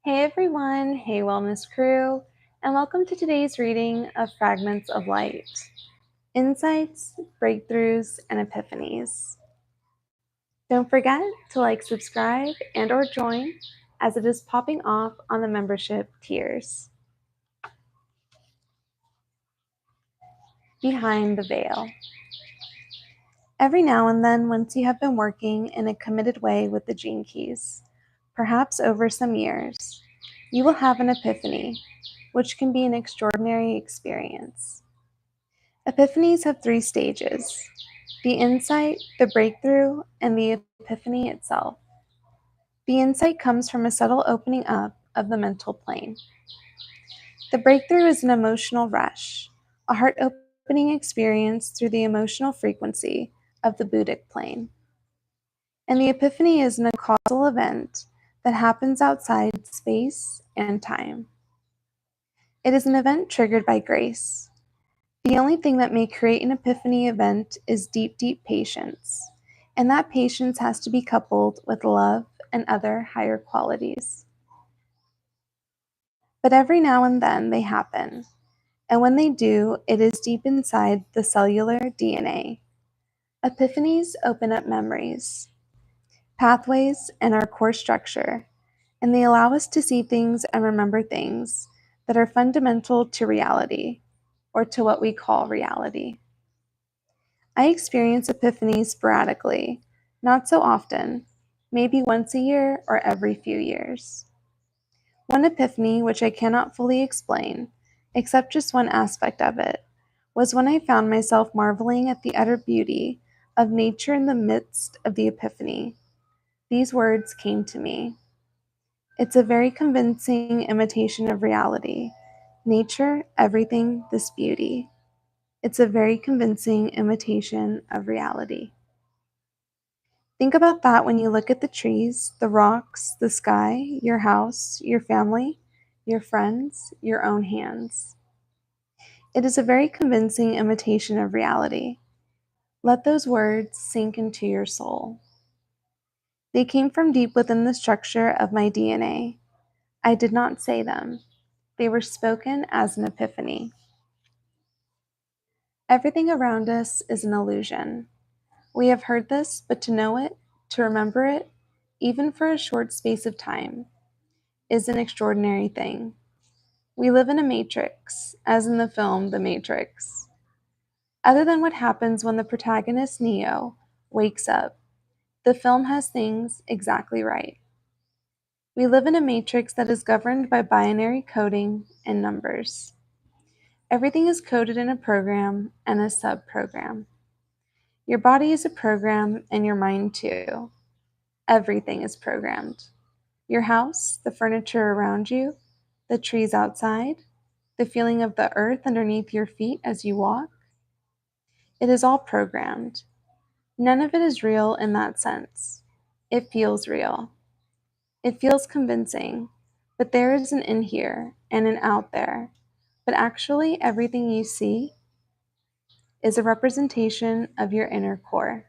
Hey everyone, hey Wellness Crew, and welcome to today's reading of Fragments of Light, Insights, Breakthroughs, and Epiphanies. Don't forget to subscribe, and/or join as it is popping off on the membership tiers. Behind the Veil. Every now and then, once you have been working in a committed way with the Gene Keys, perhaps over some years, you will have an epiphany, which can be an extraordinary experience. Epiphanies have 3 stages: the insight, the breakthrough, and the epiphany itself. The insight comes from a subtle opening up of the mental plane. The breakthrough is an emotional rush, a heart opening experience through the emotional frequency of the Buddhic plane. And the epiphany is a causal event that happens outside space and time. It is an event triggered by grace. The only thing that may create an epiphany event is deep, deep patience, and that patience has to be coupled with love and other higher qualities. But every now and then they happen, and when they do, it is deep inside the cellular DNA. Epiphanies open up memories, pathways, and our core structure, and they allow us to see things and remember things that are fundamental to reality, or to what we call reality. I experience epiphanies sporadically, not so often, maybe once a year or every few years. One epiphany, which I cannot fully explain, except just one aspect of it, was when I found myself marveling at the utter beauty of nature in the midst of the epiphany. These words came to me. It's a very convincing imitation of reality. Nature, everything, this beauty. It's a very convincing imitation of reality. Think about that when you look at the trees, the rocks, the sky, your house, your family, your friends, your own hands. It is a very convincing imitation of reality. Let those words sink into your soul. They came from deep within the structure of my DNA. I did not say them. They were spoken as an epiphany. Everything around us is an illusion. We have heard this, but to know it, to remember it, even for a short space of time, is an extraordinary thing. We live in a matrix, as in the film The Matrix. Other than what happens when the protagonist, Neo, wakes up, the film has things exactly right. We live in a matrix that is governed by binary coding and numbers. Everything is coded in a program and a sub-program. Your body is a program, and your mind too. Everything is programmed. Your house, the furniture around you, the trees outside, the feeling of the earth underneath your feet as you walk. It is all programmed. None of it is real in that sense. It feels real. It feels convincing, but there is an in here and an out there. But actually, everything you see is a representation of your inner core.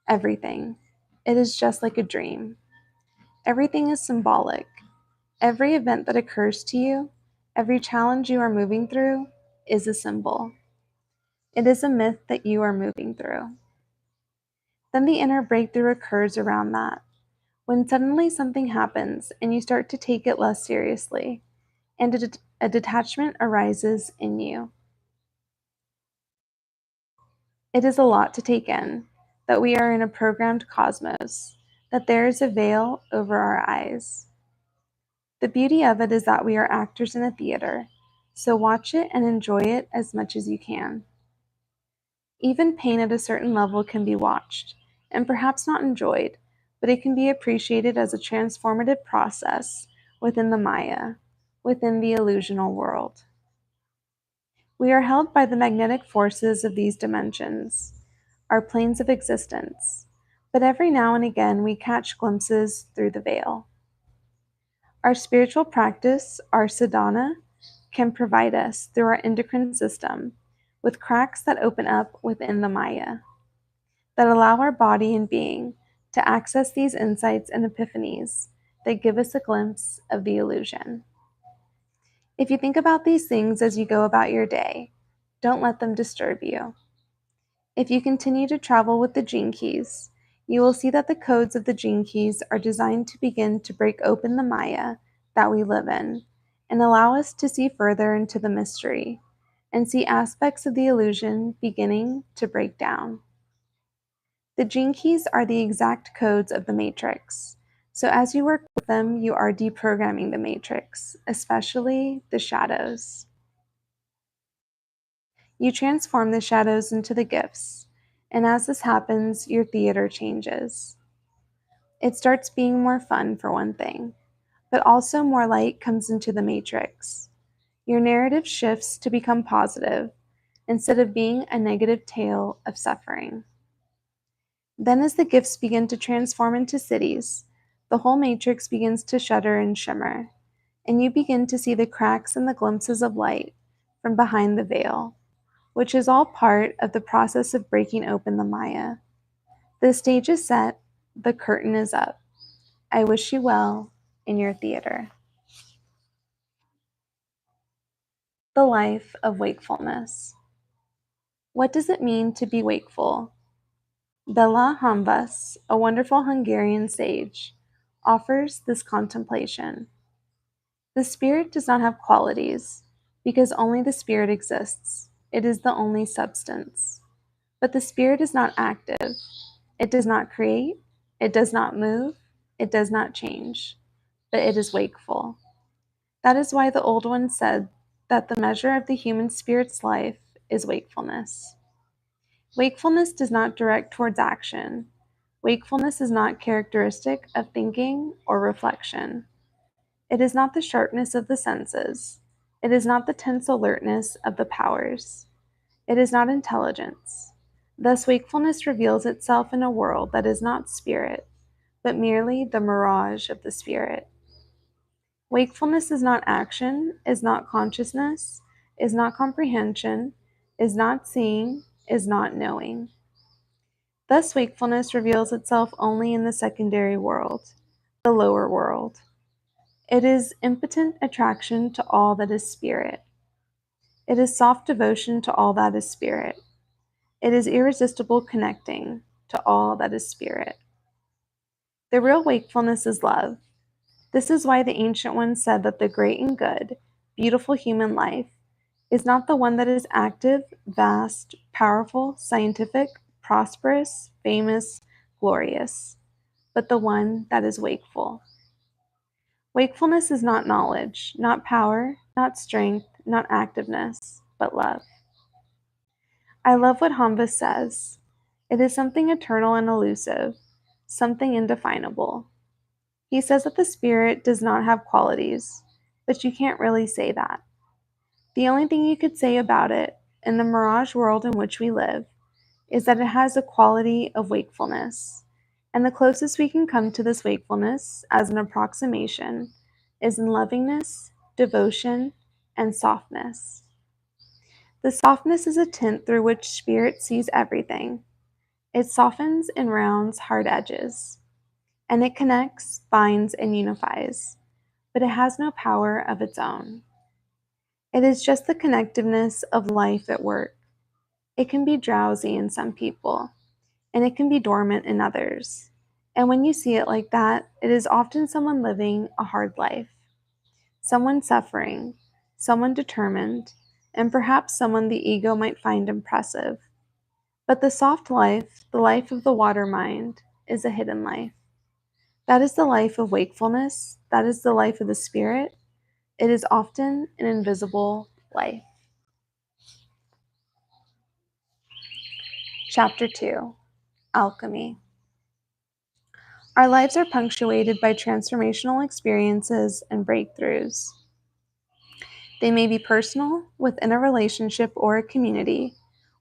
Everything. It is just like a dream. Everything is symbolic. Every event that occurs to you, every challenge you are moving through, is a symbol. It is a myth that you are moving through. Then the inner breakthrough occurs around that, when suddenly something happens and you start to take it less seriously, and a detachment arises in you. It is a lot to take in, that we are in a programmed cosmos, that there is a veil over our eyes. The beauty of it is that we are actors in a theater, so watch it and enjoy it as much as you can. Even pain at a certain level can be watched, and perhaps not enjoyed, but it can be appreciated as a transformative process within the Maya, within the illusional world. We are held by the magnetic forces of these dimensions, our planes of existence, but every now and again we catch glimpses through the veil. Our spiritual practice, our sadhana, can provide us, through our endocrine system, with cracks that open up within the Maya, that allow our body and being to access these insights and epiphanies that give us a glimpse of the illusion. If you think about these things as you go about your day, don't let them disturb you. If you continue to travel with the gene keys, you will see that the codes of the gene keys are designed to begin to break open the Maya that we live in and allow us to see further into the mystery and see aspects of the illusion beginning to break down. The gene keys are the exact codes of the matrix, so as you work with them, you are deprogramming the matrix, especially the shadows. You transform the shadows into the gifts, and as this happens, your theater changes. It starts being more fun, for one thing, but also more light comes into the matrix. Your narrative shifts to become positive instead of being a negative tale of suffering. Then, as the gifts begin to transform into cities, the whole matrix begins to shudder and shimmer, and you begin to see the cracks and the glimpses of light from behind the veil, which is all part of the process of breaking open the Maya. The stage is set, the curtain is up. I wish you well in your theater. The life of wakefulness. What does it mean to be wakeful? Bela Hambas, a wonderful Hungarian sage, offers this contemplation. The spirit does not have qualities, because only the spirit exists. It is the only substance. But the spirit is not active. It does not create, it does not move, it does not change, but it is wakeful. That is why the old one said that the measure of the human spirit's life is wakefulness. Wakefulness does not direct towards action. Wakefulness is not characteristic of thinking or reflection. It is not the sharpness of the senses. It is not the tense alertness of the powers. It is not intelligence. Thus, wakefulness reveals itself in a world that is not spirit, but merely the mirage of the spirit. Wakefulness is not action, is not consciousness, is not comprehension, is not seeing, is not knowing. Thus, wakefulness reveals itself only in the secondary world, the lower world. It is impotent attraction to all that is spirit. It is soft devotion to all that is spirit. It is irresistible connecting to all that is spirit. The real wakefulness is love. This is why the ancient ones said that the great and good, beautiful human life is not the one that is active, vast, powerful, scientific, prosperous, famous, glorious, but the one that is wakeful. Wakefulness is not knowledge, not power, not strength, not activeness, but love. I love what Hambas says. It is something eternal and elusive, something indefinable. He says that the spirit does not have qualities, but you can't really say that. The only thing you could say about it, in the mirage world in which we live, is that it has a quality of wakefulness. And the closest we can come to this wakefulness, as an approximation, is in lovingness, devotion, and softness. The softness is a tint through which spirit sees everything. It softens and rounds hard edges, and it connects, binds, and unifies, but it has no power of its own. It is just the connectiveness of life at work. It can be drowsy in some people, and it can be dormant in others. And when you see it like that, it is often someone living a hard life, someone suffering, someone determined, and perhaps someone the ego might find impressive. But the soft life, the life of the water mind, is a hidden life. That is the life of wakefulness. That is the life of the spirit. It is often an invisible life. Chapter 2. Alchemy. Our lives are punctuated by transformational experiences and breakthroughs. They may be personal, within a relationship or a community,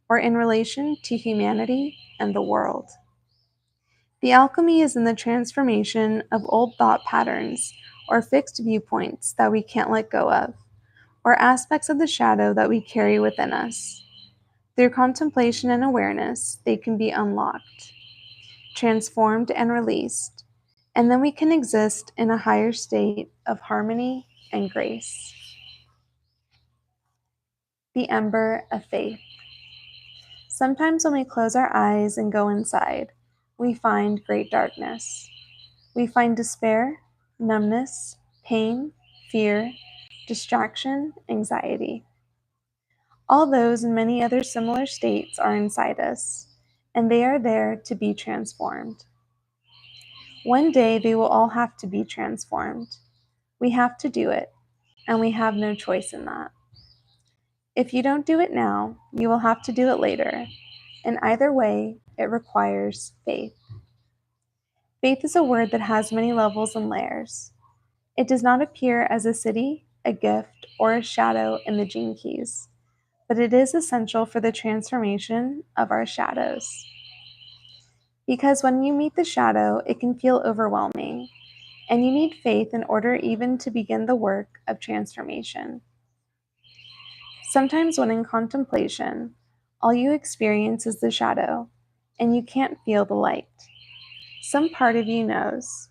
or in relation to humanity and the world. The alchemy is in the transformation of old thought patterns or fixed viewpoints that we can't let go of, or aspects of the shadow that we carry within us. Through contemplation and awareness, they can be unlocked, transformed, and released, and then we can exist in a higher state of harmony and grace. The ember of faith. Sometimes when we close our eyes and go inside, we find great darkness. We find despair, numbness, pain, fear, distraction, anxiety. All those and many other similar states are inside us, and they are there to be transformed. One day they will all have to be transformed. We have to do it, and we have no choice in that. If you don't do it now, you will have to do it later, and either way, it requires faith. Faith is a word that has many levels and layers. It does not appear as a city, a gift, or a shadow in the gene keys, but it is essential for the transformation of our shadows. Because when you meet the shadow, it can feel overwhelming, and you need faith in order even to begin the work of transformation. Sometimes when in contemplation, all you experience is the shadow, and you can't feel the light. Some part of you knows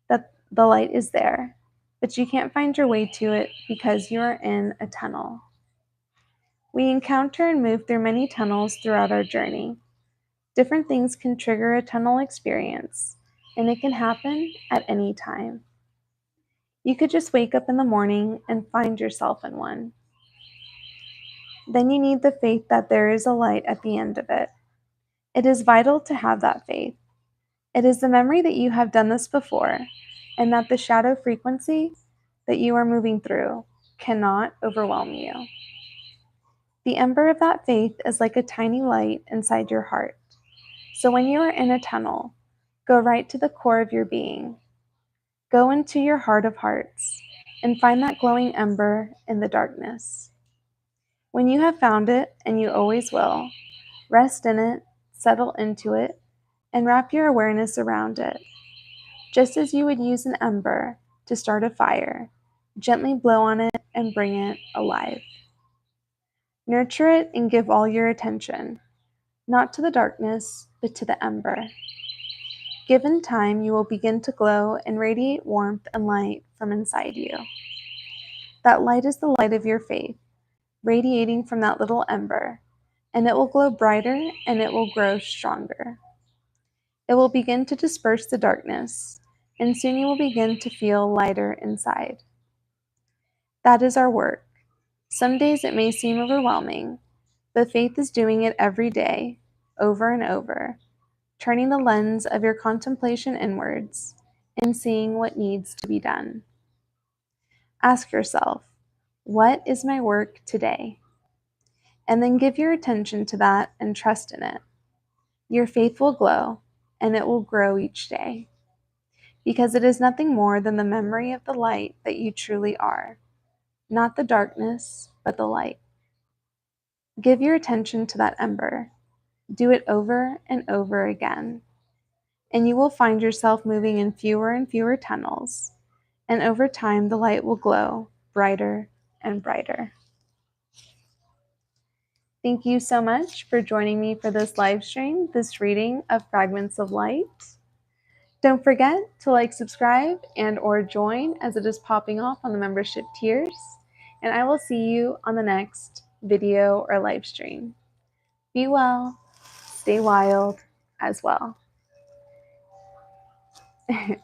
that the light is there, but you can't find your way to it because you are in a tunnel. We encounter and move through many tunnels throughout our journey. Different things can trigger a tunnel experience, and it can happen at any time. You could just wake up in the morning and find yourself in one. Then you need the faith that there is a light at the end of it. It is vital to have that faith. It is the memory that you have done this before, and that the shadow frequency that you are moving through cannot overwhelm you. The ember of that faith is like a tiny light inside your heart. So when you are in a tunnel, go right to the core of your being. Go into your heart of hearts and find that glowing ember in the darkness. When you have found it, and you always will, rest in it, settle into it, and wrap your awareness around it. Just as you would use an ember to start a fire, gently blow on it and bring it alive. Nurture it and give all your attention, not to the darkness, but to the ember. Given time, you will begin to glow and radiate warmth and light from inside you. That light is the light of your faith, radiating from that little ember, and it will glow brighter and it will grow stronger. It will begin to disperse the darkness, and soon you will begin to feel lighter inside. That is our work. Some days it may seem overwhelming, but faith is doing it every day, over and over, turning the lens of your contemplation inwards and seeing what needs to be done. Ask yourself, what is my work today? And then give your attention to that and trust in it. Your faith will glow, and it will grow each day, because it is nothing more than the memory of the light that you truly are, not the darkness, but the light. Give your attention to that ember. Do it over and over again, and you will find yourself moving in fewer and fewer tunnels, and over time the light will glow brighter and brighter. Thank you so much for joining me for this live stream, this reading of Fragments of Light. Don't forget to like, subscribe, and or join as it is popping off on the membership tiers. And I will see you on the next video or live stream. Be well, stay wild as well.